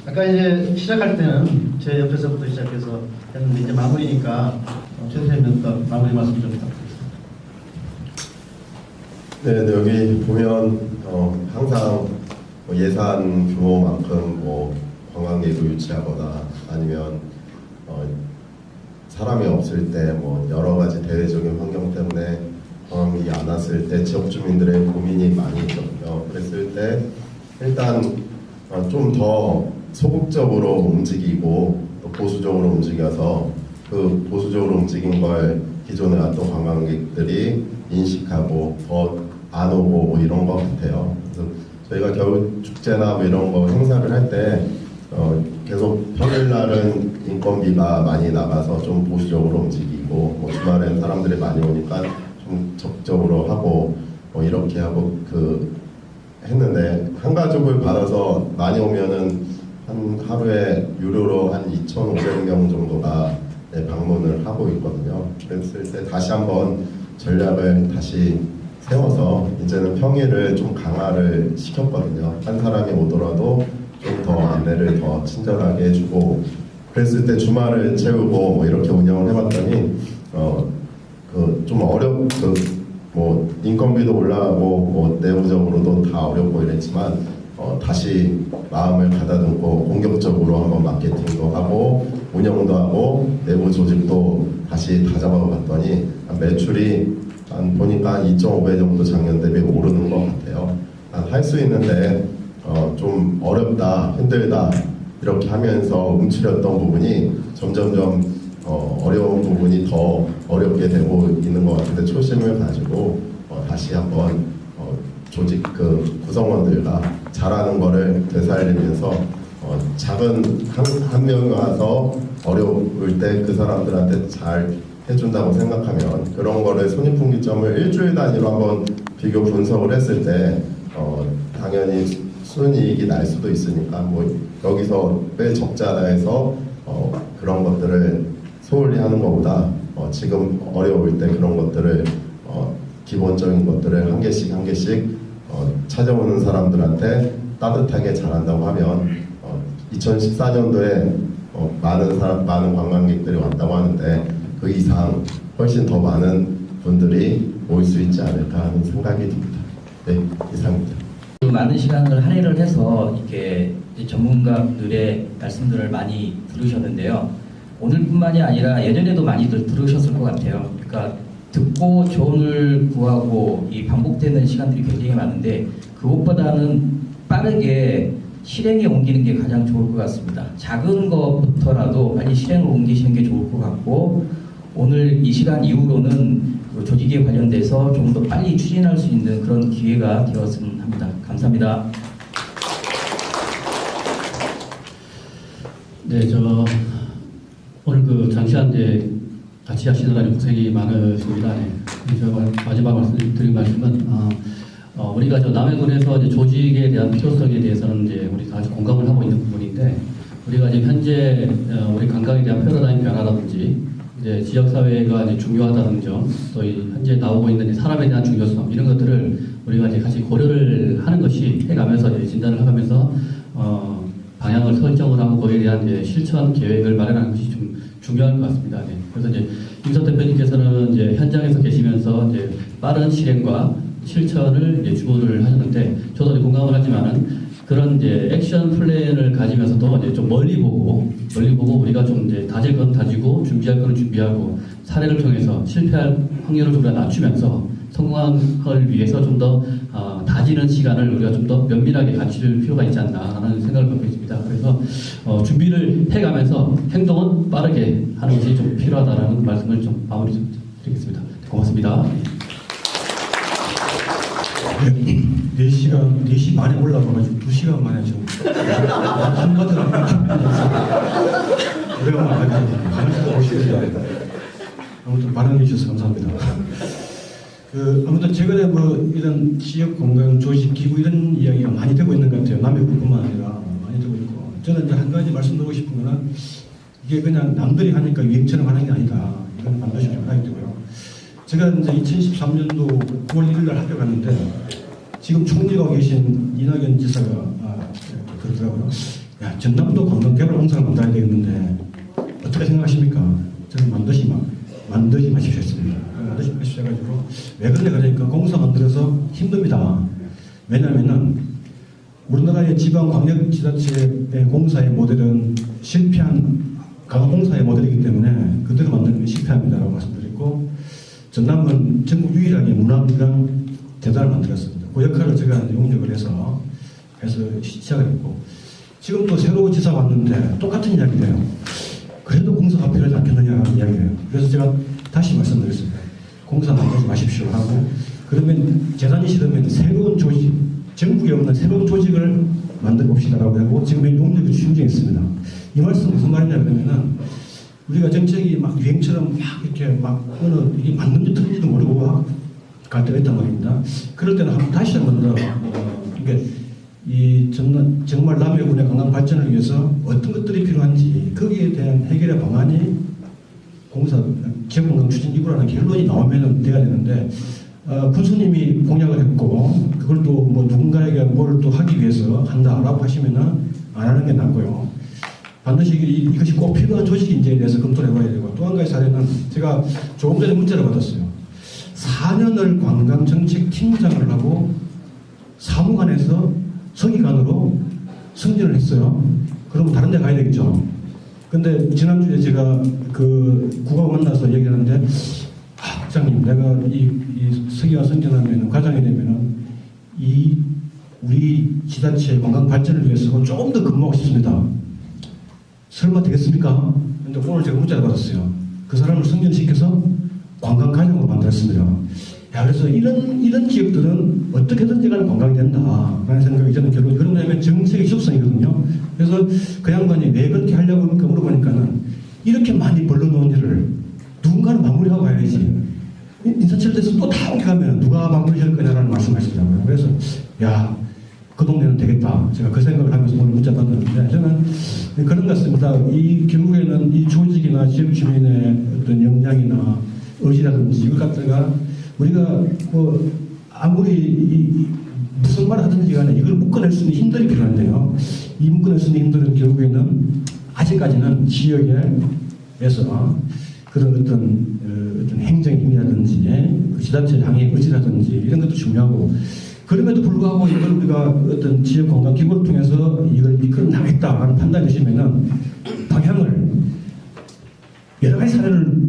아까 이제 시작할 때는 제 옆에서부터 시작해서 했는데 이제 마무리니까 최태현 변호사 마무리 말씀 좀 부탁드리겠습니다. 네, 여기 보면 항상 뭐 예산 규모만큼 뭐 관광객을 유치하거나 아니면 사람이 없을 때 뭐 여러 가지 대외적인 환경 때문에 관광객이 안 왔을 때 지역 주민들의 고민이 많이 있거든요. 그랬을 때 일단 좀 더 소극적으로 움직이고 또 보수적으로 움직여서 그 보수적으로 움직인 걸 기존에 왔던 관광객들이 인식하고 더 안 오고 뭐 이런 것 같아요. 그래서 저희가 겨울 축제나 뭐 이런 거 행사를 할 때 계속 평일날은 인건비가 많이 나가서 좀 보수적으로 움직이고 뭐 주말엔 사람들이 많이 오니까 좀 적극적으로 하고 뭐 이렇게 하고 했는데 한 가족을 받아서 많이 오면은 한 하루에 유료로 한 2,500명 정도가 방문을 하고 있거든요. 그랬을 때 다시 한번 전략을 다시 세워서 이제는 평일을 좀 강화를 시켰거든요. 한 사람이 오더라도 좀 더 안내를 더 친절하게 해주고 그랬을 때 주말을 채우고 뭐 이렇게 운영을 해봤더니 좀 뭐 인건비도 올라가고 뭐 내부적으로도 다 어렵고 이랬지만 다시 마음을 가다듬고 공격적으로 한번 마케팅도 하고 운영도 하고 내부 조직도 다시 다잡아 봤더니 매출이 보니까 2.5배 정도 작년 대비 오르는 것 같아요. 할 수 있는데 좀 어렵다, 힘들다 이렇게 하면서 움츠렸던 부분이 점점점 어려운 부분이 더 어렵게 되고 있는 것 같은데 초심을 가지고 다시 한번 조직 구성원들과 잘하는 거를 되살리면서 작은 한 명이 와서 어려울 때 그 사람들한테 잘 해준다고 생각하면 그런 거를 손익분기점을 일주일 단위로 한번 비교 분석을 했을 때 당연히 순이익이 날 수도 있으니까 뭐 여기서 뺄 적자라 해서 그런 것들을 소홀히 하는 것보다 지금 어려울 때 그런 것들을 기본적인 것들을 한 개씩 찾아오는 사람들한테 따뜻하게 잘한다고 하면 2014년도에 많은 관광객들이 왔다고 하는데 그 이상 훨씬 더 많은 분들이 올 수 있지 않을까 하는 생각이 듭니다. 네, 이상입니다. 많은 시간을 할애를 해서 이렇게 전문가들의 말씀들을 많이 들으셨는데요. 오늘뿐만이 아니라 예전에도 많이들 들으셨을 것 같아요. 그러니까 듣고 조언을 구하고 이 반복되는 시간들이 굉장히 많은데 그것보다는 빠르게 실행에 옮기는 게 가장 좋을 것 같습니다. 작은 것부터라도 빨리 실행으로 옮기시는 게 좋을 것 같고 오늘 이 시간 이후로는 그 조직에 관련돼서 좀 더 빨리 추진할 수 있는 그런 기회가 되었으면 합니다. 감사합니다. 네, 오늘 장시간 같이 하시느라 고생이 많으십니다. 네. 마지막 말씀드린 말씀은 우리가 남해군에서 조직에 대한 필요성에 대해서는 우리가 아주 공감을 하고 있는 부분인데 우리가 지금 현재 우리 관광에 대한 패러다임 변화라든지 지역사회가 중요하다는 점, 또 현재 나오고 있는 사람에 대한 중요성 이런 것들을 우리가 같이 고려를 하는 것이 해가면서 진단을 하면서 방향을 설정을 하고 거기에 대한 실천 계획을 마련하는 것이 좀 중요한 것 같습니다. 네. 그래서 임석 대표님께서는 현장에서 계시면서 빠른 실행과 실천을 주문을 하셨는데 저도 공감을 하지만은 그런 액션 플랜을 가지면서도 좀 멀리 보고 우리가 좀 다질 건 다지고 준비할 건 준비하고 사례를 통해서 실패할 확률을 좀 더 낮추면서 성공을 위해서 좀 더 다지는 시간을 우리가 좀 더 면밀하게 갖출 필요가 있지 않나 하는 생각을 갖고 있습니다. 그래서 준비를 해가면서 행동은 빠르게 하는 것이 좀 필요하다라는 말씀을 좀 마무리 좀 드리겠습니다. 고맙습니다. 4시 반에 올라가가지고 2시간 만에 지금 한번도 오래간만에 가면서 오시겠어요. 아무튼 발언해 주셔서 감사합니다. 아무튼 최근에 이런 지역 공간 조직 기구 이런 이야기가 많이 되고 있는 것 같아요. 남해군뿐만 아니라 많이 되고 있고 저는 이제 한 가지 말씀드리고 싶은 거는 이게 그냥 남들이 하니까 유행처럼 하는 게 아니다. 이건 반드시 생각이 되고요. 제가 이제 2013년도 9월 1일 날 학교 갔는데 지금 총리가 계신 이낙연 지사가 그러더라고요. 야, 전남도 관광개발 공사를 만들어야 되겠는데 어떻게 생각하십니까? 저는 만드시 마십시오 했습니다. 만드시 마십시오 해가지고 왜 그래 그러니까 공사 만들어서 힘듭니다. 왜냐면은 우리나라의 지방광역지자체의 공사의 모델은 실패한 강화공사의 모델이기 때문에 그대로 만드는 게 실패합니다라고 말씀드렸고, 전남은 전국 유일하게 문화관광 재단을 만들었습니다. 그 역할을 제가 용역을 해서 시작을 했고, 지금 또 새로운 지사가 왔는데 똑같은 이야기예요. 그래도 공사가 필요하지 않겠느냐는 이야기예요. 그래서 제가 다시 말씀드렸습니다. 공사 만들지 마십시오 하고, 그러면 재단이 싫으면 새로운 조직, 전국에 없는 새로운 조직을 만들어 봅시다라고 하고 지금 용역이 추진중에 있습니다. 이 말씀은 무슨 말이냐 그러면은 우리가 정책이 막 유행처럼 막 이렇게 막 어느 이게 맞는지 틀린지도 모르고 갈 때가 있단 말입니다. 그럴 때는 다시 한번 더 그러니까 이 정말 남해군의 관광 발전을 위해서 어떤 것들이 필요한지 거기에 대한 해결의 방안이 지역관광 추진 2부라는 결론이 나오면 돼야 되는데 군수님이 공약을 했고 그걸 또 뭐 누군가에게 뭘 또 하기 위해서 한다라고 하시면은 안 하는 게 낫고요. 반드시 이것이 꼭 필요한 조직인지에 대해서 검토를 해봐야 되고, 또 한 가지 사례는 제가 조금 전에 문자를 받았어요. 4년을 관광정책팀장을 하고 사무관에서 서기관으로 승진을 했어요. 그러면 다른 데 가야 되겠죠. 근데 지난주에 제가 그 국가와 만나서 얘기하는데 국장님, 내가 이 서기관 승진하면 과장이 되면은 우리 지자체 관광 발전을 위해서 조금 더 근무하고 싶습니다. 설마 되겠습니까? 근데 오늘 제가 문자를 받았어요. 그 사람을 승진시켜서 관광가정으로 만들었습니다. 야, 그래서 이런 지역들은 어떻게든지 간에 관광이 된다라는 생각이 저는 결론이 그런 거냐면 정책의 희소성이거든요. 그래서 그 양반이 왜 그렇게 하려고 합니까? 물어보니까는 이렇게 많이 벌러놓은 일을 누군가는 마무리하고 가야지. 인사철도에서 또 다 옮겨가면 누가 마무리할 거냐라는 말씀 하시더라고요. 그래서 야, 그 동네는 되겠다. 제가 그 생각을 하면서 오늘 문자 받았는데 저는 그런 것 같습니다. 이 결국에는 이 조직이나 지역 주민의 어떤 역량이나 의지라든지 이걸 갖다가 우리가 뭐 아무리 무슨 말을 하든지 간에 이걸 묶어낼 수 있는 힘들이 필요한데요. 이 묶어낼 수 있는 힘들은 결국에는 아직까지는 지역에서 그런 어떤 행정 힘이라든지 그 지자체 향의 의지라든지 이런 것도 중요하고, 그럼에도 불구하고 이걸 우리가 어떤 지역 관광 기구를 통해서 이걸 이끌어 나가겠다라는 판단이 드시면은 방향을 여러 가지 사례를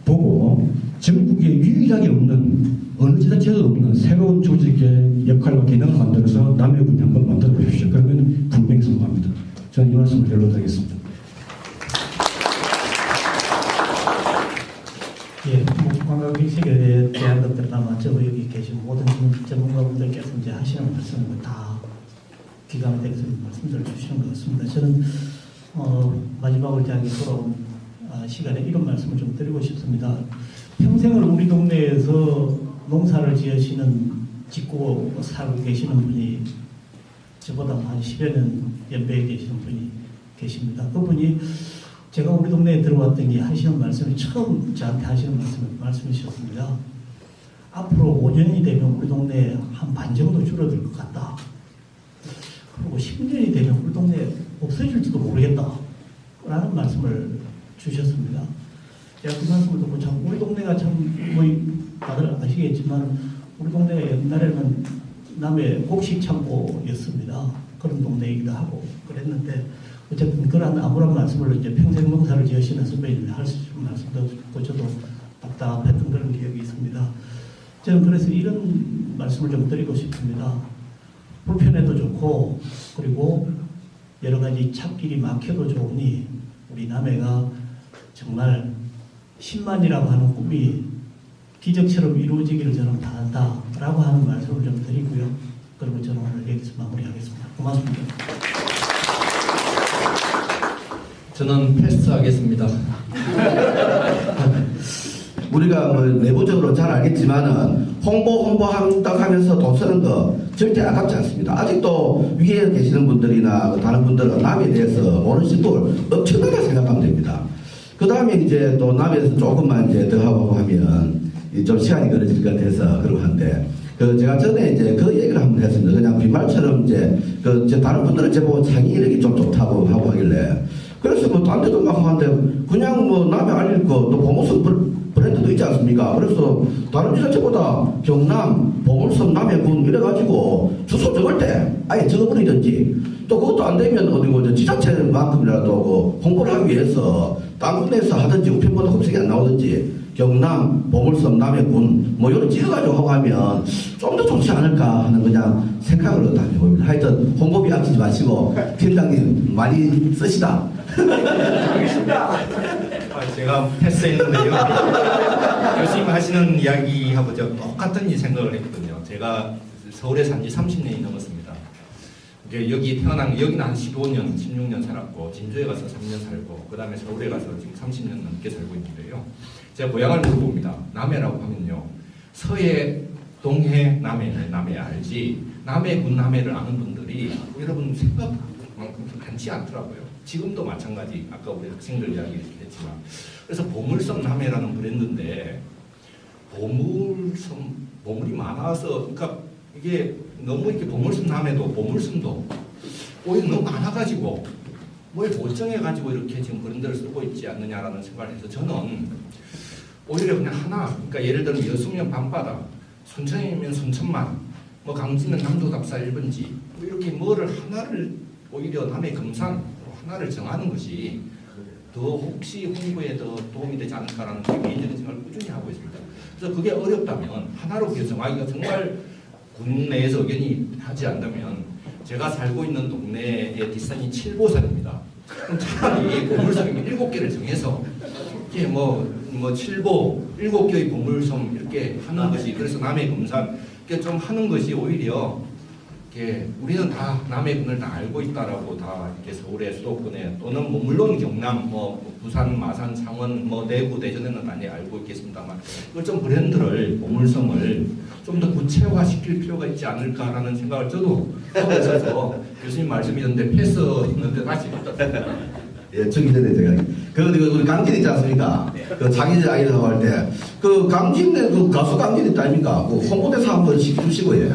보고 전국에 유일하게 없는 어느 지자체에도 없는 새로운 조직의 역할과 기능을 만들어서 남해군이 한번 만들어 보십시오. 그러면 분명히 성공합니다. 저는 이 말씀을 결론드리겠습니다. 예, 관광 정책에 대한 것들은 아마 여기 계신 모든 전문가분들께서 이제 하시는 말씀을 다 기가 막혀서 말씀들을 주시는 것 같습니다. 저는 마지막으로 저에게 돌아온 시간에 이런 말씀을 좀 드리고 싶습니다. 평생을 우리 동네에서 농사를 짓고 살고 계시는 분이 저보다 한 10여 년 연배에 계시는 분이 계십니다. 그분이 제가 우리 동네에 들어왔더니 하시는 말씀이 처음 저한테 하시는 말씀이셨습니다. 앞으로 5년이 되면 우리 동네에 한 반 정도 줄어들 것 같다. 그리고 10년이 되면 우리 동네에 없어질지도 모르겠다. 라는 말씀을 주셨습니다. 제가 그 말씀을 듣고 참 우리 동네가 참 뭐 다들 아시겠지만 우리 동네가 옛날에는 남의 곡식 창고였습니다. 그런 동네이기도 하고 그랬는데 어쨌든 그런 아무런 말씀을 이제 평생 농사를 지으시는 선배님이 하시는 말씀도 듣고 저도 답답했던 그런 기억이 있습니다. 저는 그래서 이런 말씀을 좀 드리고 싶습니다. 불편해도 좋고 그리고 여러 가지 찻길이 막혀도 좋으니 우리 남해가 정말 10만이라고 하는 꿈이 기적처럼 이루어지기를 저는 바란다라고 하는 말씀을 좀 드리고요. 그리고 저는 오늘 여기서 마무리하겠습니다. 고맙습니다. 저는 패스하겠습니다. 우리가 뭐 내부적으로 잘 알겠지만은 홍보한다고 하면서 돈 쓰는 거 절대 아깝지 않습니다. 아직도 위에 계시는 분들이나 다른 분들은 남에 대해서 모르실 분 엄청나게 생각하면 됩니다. 그 다음에 이제 또 남에서 조금만 이제 더 하고 하면 좀 시간이 걸려질 것 같아서 그러고 하는데, 제가 전에 이제 그 얘기를 한번 했습니다. 그냥 빈말처럼 이제 다른 분들은 제보고 창의력이 좀 좋다고 하고 하길래 그래서 뭐 딴 데도 막 하는데 그냥 뭐 남이 알릴 거 또 보물섬 브랜드도 있지 않습니까? 그래서 다른 지자체보다 경남, 보물섬, 남해군 이래가지고 주소 적을 때 아예 적어버리든지 또 그것도 안 되면 어디고 지자체만큼이라도 그 홍보를 하기 위해서 딴 군데에서 하든지 우편번호 검색이 안 나오든지 경남, 보물섬, 남해군 뭐 이런 찍어가지고 하고 하면 좀 더 좋지 않을까 하는 그냥 생각으로 다 해봅니다. 하여튼 홍보비 아끼지 마시고 팀장님 많이 쓰시다. 제가 패스했는데요. 교수님 하시는 이야기하고 저 똑같은 생각을 했거든요. 제가 서울에 산 지 30년이 넘었습니다. 이제 여기 태어난 여기는 한 15년, 16년 살았고 진주에 가서 3년 살고 그 다음에 서울에 가서 지금 30년 넘게 살고 있는데요. 제가 고향을 물어봅니다. 남해라고 하면요. 서해, 동해, 남해 알지. 남해군 남해를 아는 분들이 여러분 생각만큼 많지 않더라고요. 지금도 마찬가지. 아까 우리 학생들 이야기 했지만. 그래서 보물섬 남해라는 브랜드인데 보물이 많아서 그러니까 이게 너무 이렇게 보물섬 남해도 보물섬도 오히려 너무 많아가지고 뭘 못 정해가지고 이렇게 지금 브랜드를 쓰고 있지 않느냐라는 생각을 해서 저는 오히려 그냥 하나, 그러니까 예를 들면 여수면 밤바다, 순천이면 순천만, 뭐 강진은 남도답사 1번지, 뭐 이렇게 뭐를 하나를 오히려 남해 금산 하나를 정하는 것이 더 혹시 홍보에 더 도움이 되지 않을까라는 개인적인 생각을 꾸준히 하고 있습니다. 그래서 그게 어렵다면 하나로 결정하기가 정말 군 내에서 의견이 하지 않다면 제가 살고 있는 동네의 뒷산이 칠보산입니다. 그럼 차라리 보물섬 7개를 정해서 이게 뭐 7보 7개의 보물섬 이렇게 하는 것이 그래서 남해 금산 이렇게 좀 하는 것이 오히려 이렇게 우리는 다 남해군을 다 알고 있다라고 다 이렇게 서울의 수도권에 또는 뭐 물론 경남 뭐 부산 마산 창원 뭐 대구 대전에는 많이 알고 있겠습니다만 이걸 좀 브랜드를 보물섬을 좀 더 구체화시킬 필요가 있지 않을까라는 생각을 저도 하고 있어서 교수님 말씀이었는데 패스했는데 다시 예, 전기전에 제가 우리 강진 있지 않습니까? 그 자기 아이들하고 할 때 그 강진에 그 가수 강진 있다 아닙니까? 그 홍보대사 한번 시키시고 예.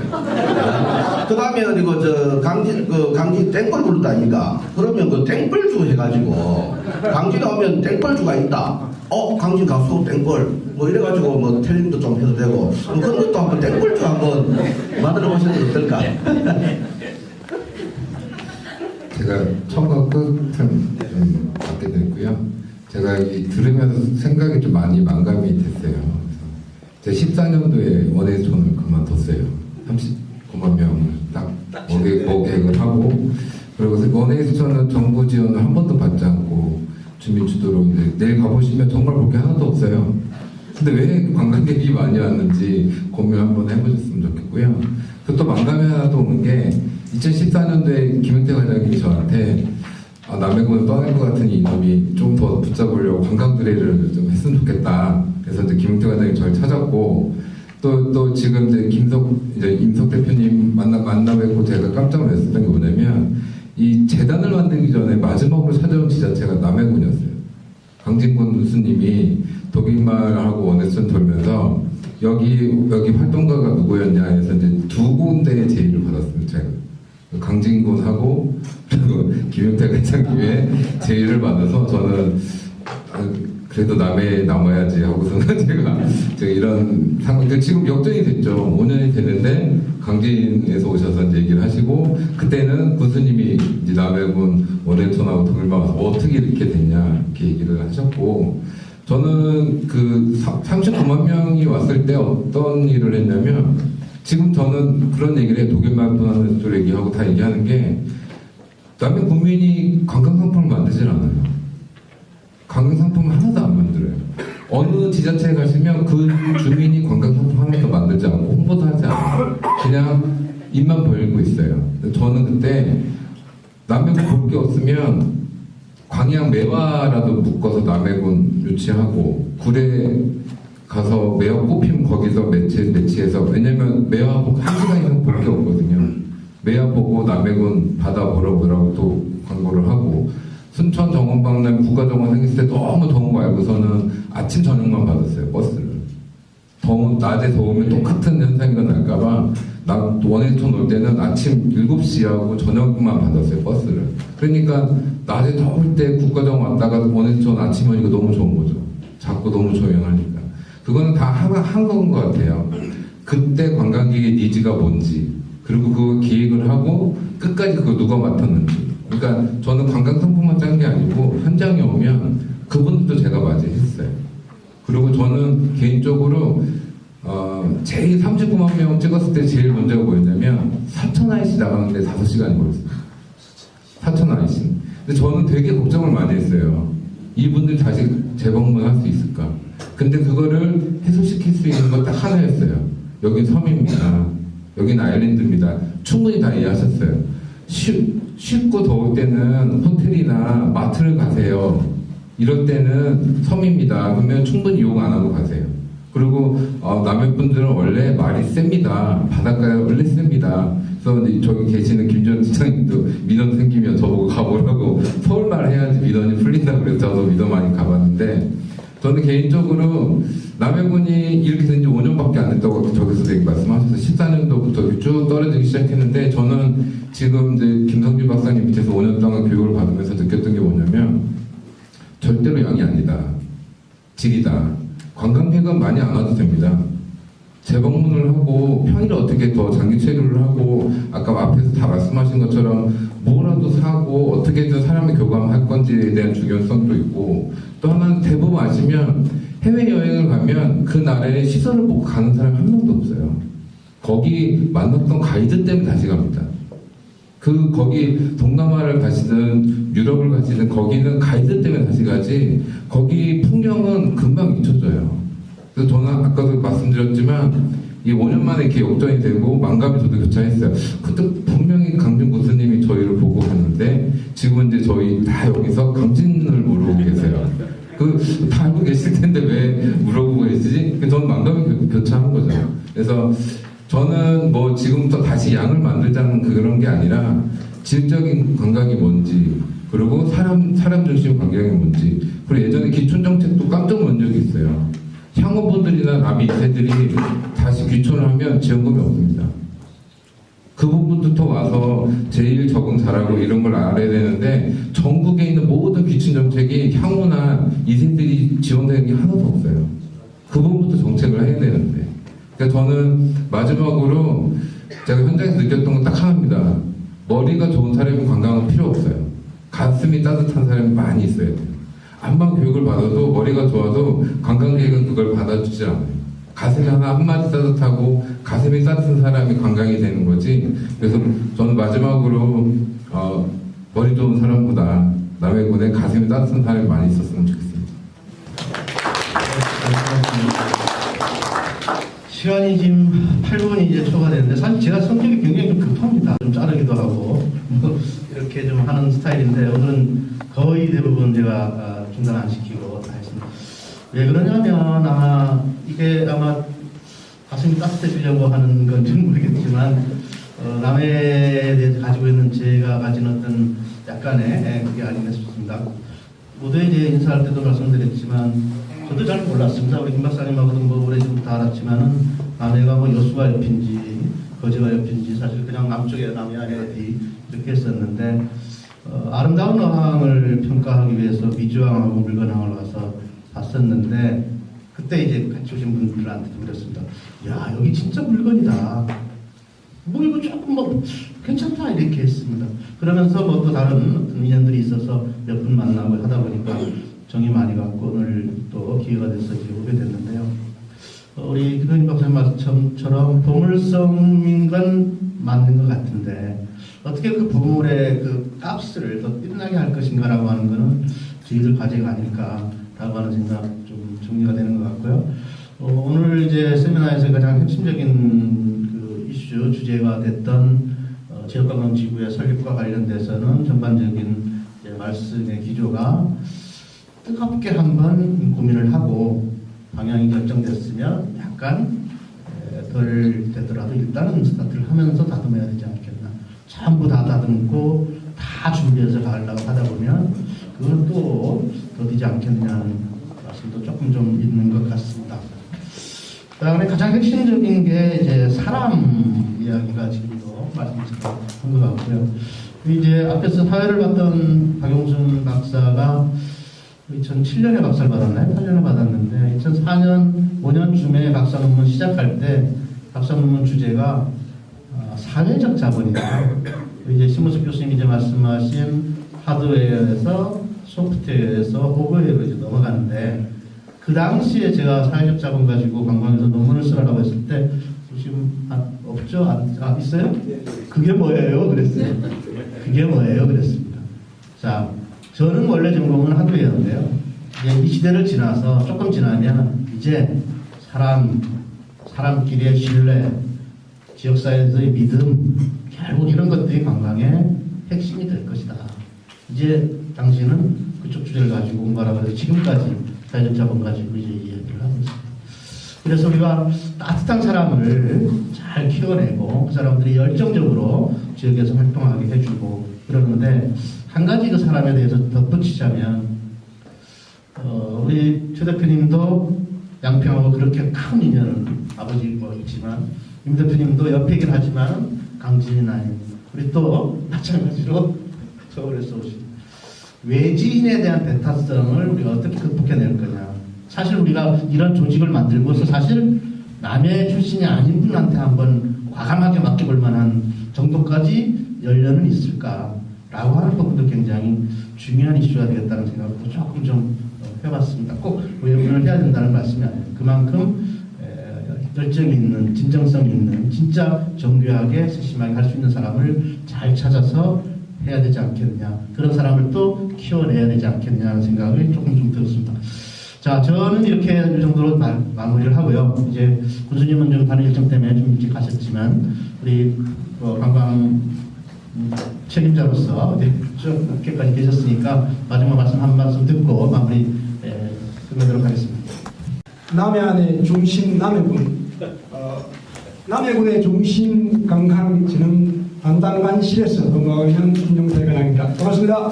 그 다음에 그리고 강진 땡벌 부른다 아닙니까? 그러면 그 땡벌주 해가지고 강진에 오면 땡벌주가 있다. 강진 가수 땡벌 뭐 이래가지고 뭐 텔레비도 좀 해도 되고 뭐 그런 것도 한번 땡벌주 한번 만들어 보셔도 어떨까? 제가 처음과 끝은 좀 받게 됐고요. 제가 들으면서 생각이 좀 많이 망감이 됐어요. 그래서 제가 14년도에 원해촌을 그만뒀어요. 39만 명을 딱 모객을 하고 그리고 원해촌은 정부 지원을 한 번도 받지 않고 주민주도로 이제 내일 가보시면 정말 볼 게 하나도 없어요. 근데 왜 관광객이 많이 왔는지 고민 한번 해보셨으면 좋겠고요. 또 망감이 하나 또 오는 게 2014년도에 김영태 과장님이 저한테 남해군을 떠날 것 같은 이놈이 좀 더 붙잡으려고 관광드레이를 좀 했으면 좋겠다. 그래서 이제 김영태 과장님이 저를 찾았고 또 지금 이제 임석 대표님 만나뵙고 제가 깜짝 놀랐던 게 뭐냐면 이 재단을 만들기 전에 마지막으로 찾아온 지자체가 남해군이었어요. 강진권 교수님이 독일말하고 원해촌 돌면서 여기 활동가가 누구였냐 해서 이제 2군데의 제의를 받았습니다. 제가 강진군하고 그리고 김용태 회장님의 제의를 받아서 저는 그래도 남해에 남아야지 하고서는 제가 이런 상황들 지금 역전이 됐죠. 5년이 됐는데 강진에서 오셔서 이제 얘기를 하시고 그때는 군수님이 이제 남해군 원해촌하고 독일만 와서 어떻게 이렇게 됐냐 이렇게 얘기를 하셨고 저는 그 39만 명이 왔을 때 어떤 일을 했냐면 지금 저는 그런 얘기를 해요. 독일말 분하는 쪽 얘기하고 다 얘기하는 게 남해 국민이 관광상품을 만들질 않아요. 관광상품을 하나도 안 만들어요. 어느 지자체에 가시면 그 주민이 관광상품 하나도 만들지 않고 홍보도 하지 않아요. 그냥 입만 벌리고 있어요. 저는 그때 남해군 볼 게 없으면 광양 매화라도 묶어서 남해군 유치하고 굴에 가서 매화 뽑히면 거기서 매치해서 왜냐면 매화 보고 1시간 이상 볼 게 없거든요. 매화 보고 남해군 바다 보러 오라고 또 광고를 하고 순천 정원박람 국가정원 생겼을 때 너무 더운 거 알고서는 아침 저녁만 받았어요. 버스를. 낮에 더우면 똑같은 현상이 일어날까봐 나 원해촌 올 때는 아침 7시하고 저녁만 받았어요, 버스를. 그러니까 낮에 더울 때 국가정 왔다가 원해촌 아침 오니까 너무 좋은 거죠. 자꾸 너무 조용하니까. 그거는 다 한 건 것 같아요. 그때 관광객의 니즈가 뭔지, 그리고 그 기획을 하고 끝까지 그거 누가 맡았는지. 그러니까 저는 관광 상품만 짠 게 아니고 현장에 오면 그분들도 제가 맞이했어요. 그리고 저는 개인적으로 제일 39만 명 찍었을 때 제일 문제가 뭐였냐면 사천 IC 나가는데 5시간이 걸렸어요. 사천 IC. 근데 저는 되게 걱정을 많이 했어요. 이분들 다시 재방문할 수 있을까? 근데 그거를 해소시킬 수 있는 건 딱 하나였어요. 여긴 섬입니다. 여긴 아일랜드입니다. 충분히 다 이해하셨어요. 쉽고 더울 때는 호텔이나 마트를 가세요. 이럴 때는 섬입니다. 그러면 충분히 욕 안 하고 가세요. 그리고 남해 분들은 원래 말이 셉니다. 바닷가에 원래 셉니다. 그래서 저기 계시는 김전 지장님도 민원 생기면 저보고 가보라고 서울말 해야지 민원이 풀린다고 그래서 저도 민원 많이 가봤는데, 저는 개인적으로 남해군이 이렇게 된 지 5년밖에 안 됐다고 저기서 얘기 말씀하셔서 14년도부터 쭉 떨어지기 시작했는데, 저는 지금 이제 김성준 박사님 밑에서 5년 동안 교육을 받으면서 느꼈던 게 뭐냐면 절대로 양이 아니다. 질이다. 관광객은 많이 안 와도 됩니다. 재방문을 하고 평일에 어떻게 더 장기 체류를 하고 아까 앞에서 다 말씀하신 것처럼 뭐라도 사고 어떻게든 사람을 교감할 건지에 대한 중요성도 있고, 또 하나는 대부분 아시면 해외여행을 가면 그 나라의 시설을 보고 가는 사람이 한 명도 없어요. 거기 만났던 가이드 때문에 다시 갑니다. 거기 동남아를 가시든 유럽을 가시든 거기는 가이드 때문에 다시 가지, 거기 풍경은 금방 잊혀져요. 그래서 저는 아까도 말씀드렸지만 이 5년 만에 이렇게 역전이 되고 만감이 저도 교차했어요. 그때 분명히 강진 교수님이 저희를 보고 갔는데 지금은 이제 저희 다 여기서 강진을 물어보고 계세요. 다 알고 계실 텐데 왜 물어보고 계시지? 저는 만감이 교차한 거죠. 그래서 저는 뭐 지금부터 다시 양을 만들자는 그런 게 아니라 지역적인 관광이 뭔지, 그리고 사람 중심 관광이 뭔지, 그리고 예전에 기촌정책도 깜짝 놀란 적이 있어요. 향후분들이나 남이 2세들이 다시 귀촌을 하면 지원금이 없습니다. 그 부분부터 와서 제일 적응 잘하고 이런 걸 알아야 되는데, 전국에 있는 모든 귀촌정책이 향후나 2세들이 지원되는 게 하나도 없어요. 그 부분부터 정책을 해야 되는데. 그러니까 저는 마지막으로 제가 현장에서 느꼈던 건 딱 하나입니다. 머리가 좋은 사람이 관광은 필요 없어요. 가슴이 따뜻한 사람이 많이 있어야 돼요. 안만 교육을 받아도 머리가 좋아도 관광객은 그걸 받아주지 않아요. 가슴이 한마디 따뜻하고 가슴이 따뜻한 사람이 관광이 되는 거지. 그래서 저는 마지막으로 머리 좋은 사람보다 남해군에 가슴이 따뜻한 사람이 많이 있었으면 좋겠습니다. 시간이 지금 8분이 이제 초과되는데, 사실 제가 성격이 굉장히 좀 급합니다. 좀 자르기도 하고 이렇게 좀 하는 스타일인데, 오늘은 거의 대부분 제가 중단 안 시키고 다 했습니다. 왜 그러냐면 이게 아마 가슴이 따뜻해지려고 하는 건지는 모르겠지만 남해에 대해서 가지고 있는 제가 가진 어떤 약간의 그게 아닌가 싶습니다. 모두에 이제 인사할 때도 말씀드렸지만 저도 잘 몰랐습니다. 우리 김 박사님하고도 뭐 오래전부터 알았지만은 남해가 뭐 여수가 옆인지 거제가 옆인지 사실 그냥 남쪽에 남해 아래 어디 이렇게 했었는데, 아름다운 어항을 평가하기 위해서 미주항하고 물건항을 와서 봤었는데, 그때 이제 같이 오신 분들한테 그랬습니다. 야, 여기 진짜 물건이다. 뭐 이거 조금 뭐 괜찮다 이렇게 했습니다. 그러면서 뭐 또 다른 어떤 인연들이 있어서 몇 분 만나고 하다 보니까 정이 많이 갔고 오늘 또 기회가 돼서 이제 오게 됐는데요. 우리 김현희 박사님 말씀처럼 보물섬인 건 맞는 것 같은데, 어떻게 그 보물의 그 값을 더 뛰어나게 할 것인가라고 하는 것은 저희들 과제가 아닐까라고 하는 생각 좀 정리가 되는 것 같고요. 오늘 이제 세미나에서 가장 핵심적인 그 이슈 주제가 됐던 지역관광지구의 설립과 관련돼서는 전반적인 이제 말씀의 기조가 뜨겁게 한번 고민을 하고 방향이 결정됐으면 약간 덜 되더라도 일단은 스타트를 하면서 다듬어야 되지 않겠나. 전부 다 다듬고 다 준비해서 가려고 하다 보면 그건 또 더디지 않겠냐는 말씀도 조금 좀 있는 것 같습니다. 그다음에 가장 핵심적인 게 이제 사람 이야기가 지금도 말씀하신 것 같고요. 이제 앞에서 사회를 봤던 박용순 박사가 2007년에 박사를 받았나요? 8년에 받았는데 2004년 5년쯤에 박사 논문 시작할 때 박사 논문 주제가 사회적 자본이다. 이제 신문석 교수님이 이제 말씀하신 하드웨어에서 소프트웨어에서 오버웨어로 이제 넘어가는데 그 당시에 제가 사회적 자본 가지고 관광에서 논문을 쓰라고 했을 때 지금 없죠? 있어요? 그게 뭐예요? 그랬어요. 그게 뭐예요? 그랬습니다. 자, 저는 원래 전공은 하드웨어인데요. 이제 이 시대를 지나서 조금 지나면 이제 사람끼리의 신뢰, 지역사회에서의 믿음, 결국 이런 것들이 관광의 핵심이 될 것이다. 이제 당신은 그쪽 주제를 가지고 공부하라고 해서 지금까지 사회적 자본 가지고 이제 이야기를 하고 있습니다. 그래서 우리가 따뜻한 사람을 잘 키워내고 그 사람들이 열정적으로 지역에서 활동하게 해주고 그러는데 한 가지 그 사람에 대해서 덧붙이자면 우리 최 대표님도 양평하고 그렇게 큰 인연은 아버지고 있지만 임 대표님도 옆이긴 하지만 강진이 아닌 우리 또 마찬가지로 서울에서 오신 외지인에 대한 배타성을 우리가 어떻게 극복해낼 거냐. 사실 우리가 이런 조직을 만들고서 사실 남의 출신이 아닌 분한테 한번 과감하게 맡겨볼 만한 정도까지 연련은 있을까라고 하는 부분도 굉장히 중요한 이슈가 되겠다는 생각도 조금 좀 해봤습니다. 꼭 외면을 해야 된다는 말씀이 아니에요. 그만큼 열정이 있는, 진정성이 있는, 진짜 정교하게 세심하게 할 수 있는 사람을 잘 찾아서 해야 되지 않겠느냐. 그런 사람을 또 키워내야 되지 않겠느냐는 생각이 조금 좀 들었습니다. 자, 저는 이렇게 이 정도로 마무리를 하고요. 이제 군수님은 좀 다른 일정 때문에 좀 일찍 가셨지만 우리 관광 책임자로서 좀 늦게까지 계셨으니까 마지막 말씀 한 말씀 듣고 마무리 끝내도록 하겠습니다. 남해안의 중심 남해군, 남해군의 중심 관광진흥 안단관실에서 근무하고 있는 김용대관장입니다. 반갑습니다.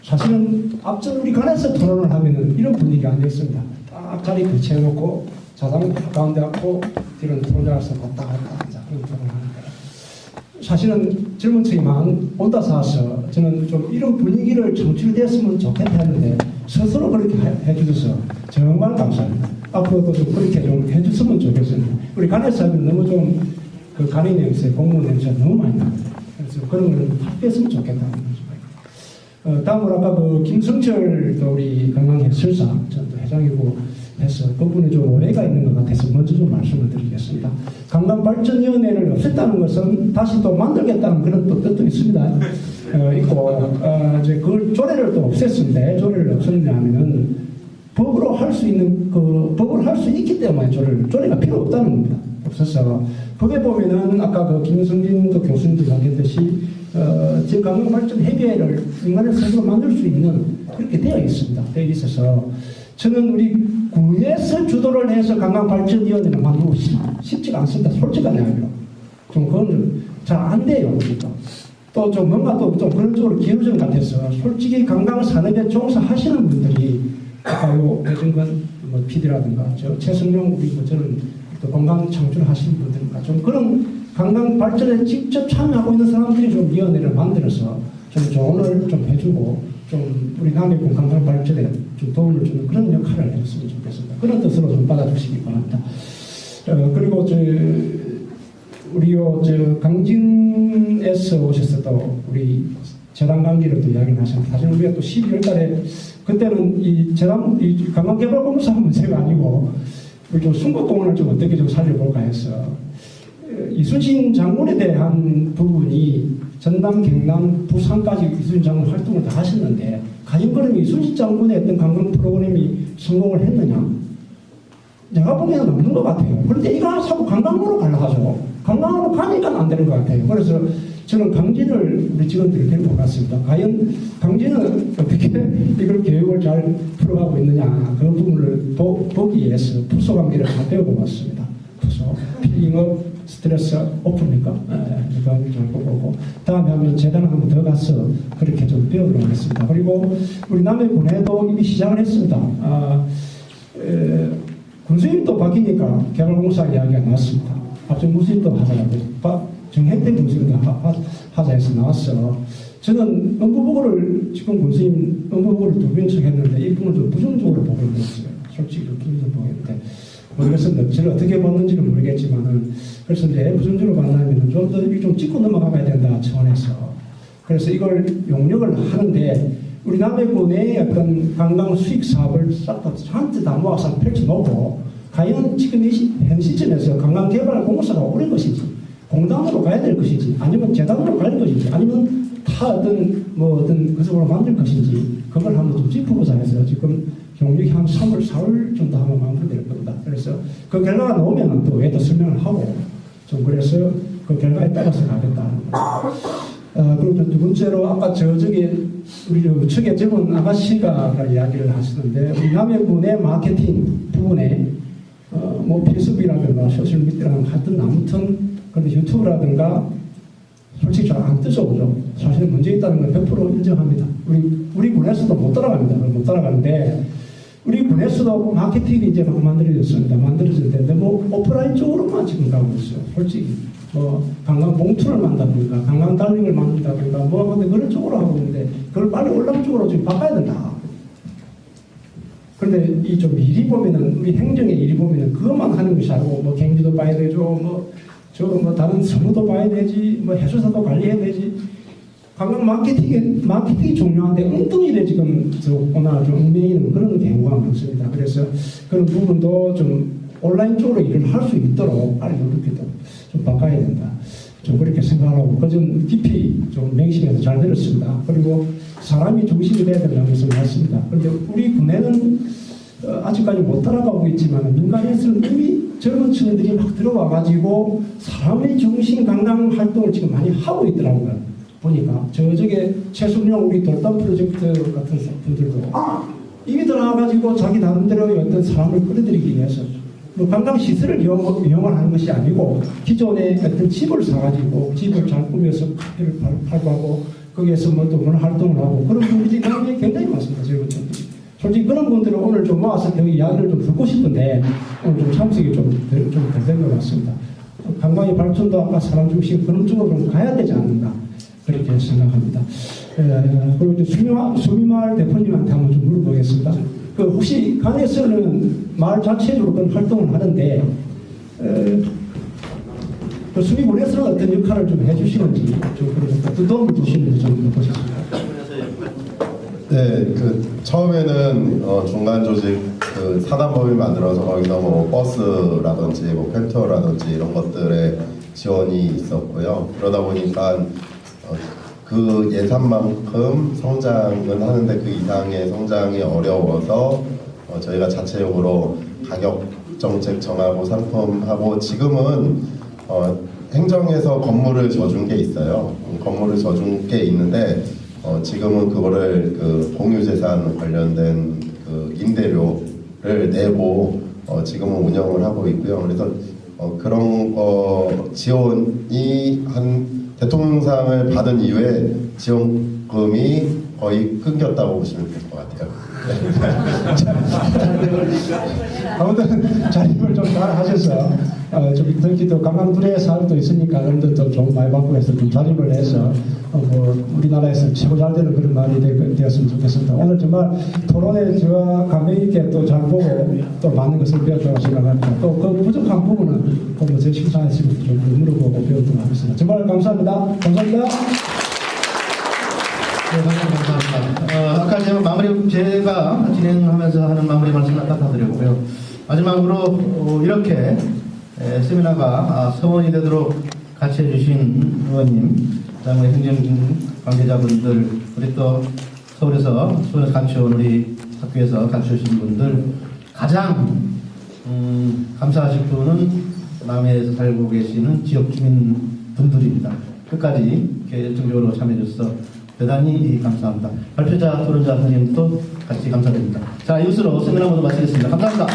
사실은 앞전 우리 관에서 토론을 하면은 이런 분위기가 아니었습니다. 딱 자리 교체해놓고 자담 가운데 갖고 뒤로는 토론자로서 왔다 갔다 하자 그런 토론을 하는데 사실은 젊은 층이 온다 사서 저는 좀 이런 분위기를 창출됐으면 좋겠다 했는데 스스로 그렇게 해주셔서 정말 감사합니다. 앞으로도 좀 그렇게 좀 해줬으면 좋겠습니다. 우리 관에서 하면 너무 좀 그 간의 냄새, 공무 냄새 너무 많이 납니다. 그래서 그런 걸 뺐으면 좋겠다는 거죠. 다음으로 아까 그 김성철도 우리 관광해설사 저도 회장이고 해서 그분이 좀 오해가 있는 것 같아서 먼저 좀 말씀을 드리겠습니다. 관광발전위원회를 없앴다는 것은 다시 또 만들겠다는 그런 또 뜻도 있습니다. 있고 이제 그걸 조례를 또 없앴는데 조례를 없앴냐 하면은 법으로 할 수 있는 그 법을 할 수 있기 때문에 조례가 필요 없다는 겁니다. 없어서 거기에 보면은 아까 그 김성진도 교수님도 이야기했듯이 지금 관광발전협의회를 인간의 스스로 만들 수 있는 그렇게 되어 있습니다. 되어 있어서 저는 우리 구에서 주도를 해서 관광발전위원회를 만들고 쉽지가 않습니다. 솔직한 이야기로 좀 그건 잘 안 돼요. 그러니까 또 좀 뭔가 또 좀 그런 쪽으로 기울어진 것 같아서 솔직히 관광산업에 종사하시는 분들이 아까 요 배정건 뭐 PD라든가 저 최승용 우리 뭐 저는 또 관광 창출하시는 분들과 좀 그런 관광 발전에 직접 참여하고 있는 사람들이 좀 위원회를 만들어서 좀 조언을 좀 해주고 좀 우리 남해군 관광 발전에 좀 도움을 주는 그런 역할을 해줬으면 좋겠습니다. 그런 뜻으로 좀 받아주시기 바랍니다. 그리고 우리 강진에서 오셨어도 우리 재단 관계를 또 이야기를 하셨는데 사실 우리가 또 12월 달에 그때는 이 관광개발공사 문제가 아니고 우리 좀 순국공원을 좀 어떻게 좀 살려볼까 해서 이순신 장군에 대한 부분이 전남, 경남, 부산까지 이순신 장군 활동을 다 하셨는데 과연 그럼 이순신 장군의 어떤 관광 프로그램이 성공을 했느냐? 내가 보기에는 없는 것 같아요. 그런데 이거 자꾸 관광으로 가려 하죠. 관광으로 가니까 안 되는 것 같아요. 그래서 저는 강진을 우리 직원들이 데리고 갔습니다. 과연 강진은 어떻게 이걸 교육을 잘 풀어가고 있느냐 그 부분을 보기 위해서 푸소 관계를 다 배워보았습니다. 푸소, 필링업, 스트레스 오프니까 이거 잘 보고 다음에 하면 재단 한번 더 가서 그렇게 좀 배우도록 하겠습니다. 그리고 우리 남해군에도 이미 시작을 했습니다. 군수님도 바뀌니까 개발공사 이야기가 나왔습니다. 앞서 군수님도 하자고 정혜택 군수님도 하자해서 나왔어. 저는 업무보고를 지금 군수님 업무보고를 2번 했는데 이 부분을 좀 부정적으로 보고 있어요. 솔직히 부정적으로 보고 있는데 모르겠습니다. 저를 어떻게 봤는지는 모르겠지만은 그래서 이제 부정적으로 봤냐면 좀 더 좀 짚고 넘어가야 된다 차원에서 그래서 이걸 용역을 하는데 우리 남해구 내에 어떤 관광 수익 사업을 싹 한테 다 모아서 펼쳐놓고 과연 지금 현 시점에서 관광개발공사가 오를 것인지 공단으로 가야 될 것인지 아니면 재단으로 갈 것인지 아니면 다 어떤 그쪽으로 만들 것인지 그걸 한번 좀 짚어보자 해서 지금 용역이 한 3월, 4월 정도 하면 마무리될 겁니다. 그래서 그 결과가 나오면 또 외에도 설명을 하고 좀 그래서 그 결과에 따라서 가겠다. 그리고 두 번째로 아까 저기 우리 측에 젊은 아가씨가 이야기를 하시는데 우리 남해구 내 마케팅 부분에 뭐 페이스북이라든가 소셜미디어라든가 하여튼 아무튼 근데 유튜브라든가 솔직히 잘 안 뜨죠. 사실 문제 있다는 건 100% 인정합니다. 우리 군에서도 못 따라갑니다. 못 따라가는데 우리 군에서도 마케팅이 이제 막 만들어졌습니다. 만들어졌는데 뭐 오프라인 쪽으로만 지금 가고 있어요. 솔직히 뭐 관광 봉투를 만든다든가 관광 달링을 만든다든가 뭐 근데 그런 쪽으로 하고 있는데 그걸 빨리 온라인 쪽으로 지금 바꿔야 된다. 그런데 이 좀 일이 보면은 우리 행정의 일이 보면은 그것만 하는 것이 아니고 뭐 경비도 봐야 되죠. 뭐 다른 서무도 봐야 되지. 뭐 해수사도 관리해야 되지. 관광 마케팅이 중요한데 엉뚱이래 지금 오늘 좀 얽매이는 그런 경우가 많습니다. 그래서 그런 부분도 좀 온라인 쪽으로 일을 할 수 있도록 빨리 이렇게 좀 바꿔야 된다. 좀 그렇게 생각하고 그 점 깊이 좀 맹심해서 잘 들었습니다. 그리고 사람이 중심이 돼야 된다는 것을 말씀입니다. 그런데 우리 군에는 아직까지 못 따라가고 있지만 민간에서는 이미 젊은 층들이 막 들어와가지고 사람의 중심 관광 활동을 지금 많이 하고 있더라고요. 보니까 저쪽에 최순영 우리 돌담 프로젝트 같은 분들도 이미 들어와가지고 자기 나름대로의 어떤 사람을 끌어들이기 위해서 뭐 관광 시설을 이용을 하는 것이 아니고 기존에 어떤 집을 사가지고 집을 잘 꾸며서 카페를 팔고 하고 거기에서 뭐 또 그런 활동을 하고 그런 분들이 굉장히 많습니다. 젊은 층들이. 솔직히 그런 분들을 오늘 좀 모아서 그 이야기를 좀 듣고 싶은데 오늘 좀 참석이 좀 덜 된 것 같습니다. 관광의 발전도 아까 사람 중심 그런 쪽으로 좀 가야 되지 않는가 그렇게 생각합니다. 그리고 이제 수미마을 대표님한테 한번 좀 물어보겠습니다. 그 혹시 간에서는 마을 자체적으로 그런 활동을 하는데 그 수미군에서는 어떤 역할을 좀 해주시는지 좀 그런 도움을 주시는지 좀 보셨습니다. 네, 그 처음에는 중간 조직 그 사단법인 만들어서 거기서 뭐 버스라든지 뭐 펜터라든지 이런 것들의 지원이 있었고요. 그러다 보니까 그 예산만큼 성장은 하는데 그 이상의 성장이 어려워서 저희가 자체적으로 가격 정책 정하고 상품하고 지금은 행정에서 건물을 져준 게 있어요. 건물을 져준 게 있는데 지금은 그거를 그 공유재산 관련된 그 임대료를 내고 지금은 운영을 하고 있고요. 그래서 그런 거 지원이 한 대통령상을 받은 이후에 지원금이 거의 끊겼다고 보시면 될 것 같아요. 아무튼 자립을 좀 잘 하셔서 좀 특히도 관광들의 사업도 있으니까 그런데 좀 많이 받고 해서 좀 자립을 해서 뭐 우리나라에서 최고 잘 되는 그런 말이 되었으면 좋겠습니다. 오늘 정말 토론에 저와 감명 있게 또 잘 보고 또 많은 것을 배웠다고 생각합니다. 또 그 부족한 부분은 뭐 제 식사에서 좀 물어보고 배웠도록 하겠습니다. 정말 감사합니다. 감사합니다. 네, 감사합니다. 아까 제가 진행하면서 하는 마무리 말씀을 아까 드렸고요. 마지막으로 이렇게 세미나가 서원이 되도록 같이 해주신 의원님, 그다음에 행정 관계자분들, 우리 또 서울에서 같이 온 우리 학교에서 같이 오신 분들 가장 감사하실 분은 남해에서 살고 계시는 지역 주민 분들입니다. 끝까지 이렇게 열정적으로 참여해 주셔서 대단히 감사합니다. 발표자, 토론자 선생님도 같이 감사드립니다. 자, 이것으로 세미나 모두 마치겠습니다. 감사합니다.